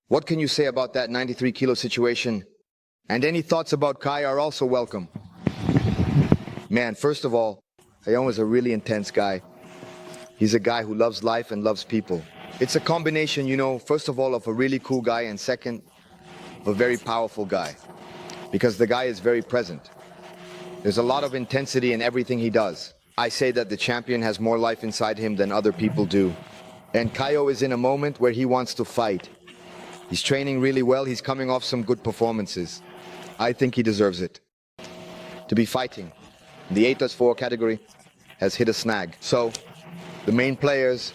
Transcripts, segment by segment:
What can you say about that 93 kilo situation? And any thoughts about Kai are also welcome. Man, first of all, Caio is a really intense guy. He's a guy who loves life and loves people. It's a combination, first of all, of a really cool guy, and second, a very powerful guy. Because the guy is very present. There's a lot of intensity in everything he does. I say that the champion has more life inside him than other people do. And Caio is in a moment where he wants to fight. He's training really well. He's coming off some good performances. I think he deserves it. To be fighting. The 8+4 category has hit a snag. So the main players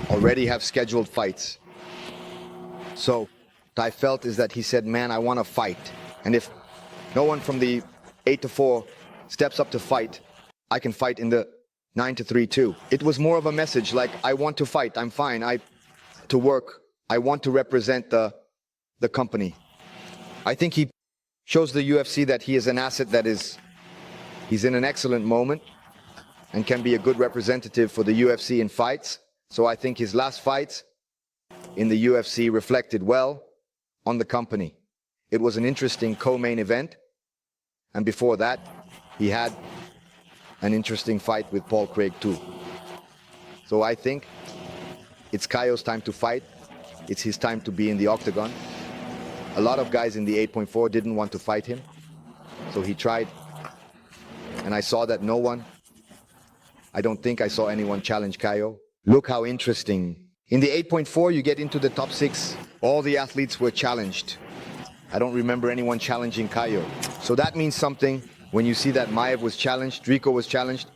already have scheduled fights. So what I felt is that he said, man, I want to fight. And if no one from the 8-4 steps up to fight, I can fight in the 9-3 too. It was more of a message like, I want to fight, I'm fine, to work, I want to represent the company. I think he shows the UFC that he is an asset he's in an excellent moment and can be a good representative for the UFC in fights. So I think his last fights in the UFC reflected well on the company. It was an interesting co-main event. And before that, he had an interesting fight with Paul Craig too. So I think it's Caio's time to fight. It's his time to be in the octagon. A lot of guys in the 8.4 didn't want to fight him. So he tried. And I saw that I don't think I saw anyone challenge Caio. Look how interesting. In the 8.4, you get into the top 6. All the athletes were challenged. I don't remember anyone challenging Caio. So that means something. When you see that Maev was challenged, Drico was challenged,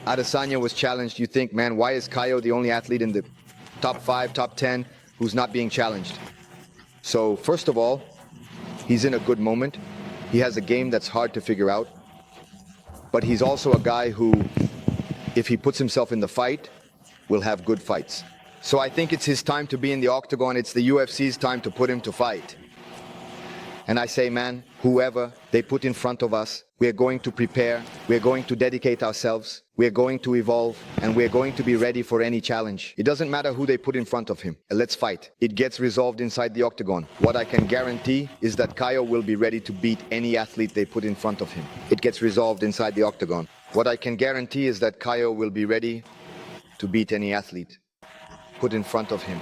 Adesanya was challenged, you think, man, why is Caio the only athlete in the top 5, top 10 who's not being challenged? So first of all, he's in a good moment. He has a game that's hard to figure out. But he's also a guy who, if he puts himself in the fight, will have good fights. So I think it's his time to be in the octagon. It's the UFC's time to put him to fight. And I say, man, whoever they put in front of us, we are going to prepare, we are going to dedicate ourselves, we are going to evolve, and we are going to be ready for any challenge. It doesn't matter who they put in front of him. Let's fight. It gets resolved inside the octagon. What I can guarantee is that Caio will be ready to beat any athlete they put in front of him. It gets resolved inside the octagon. What I can guarantee is that Caio will be ready to beat any athlete put in front of him.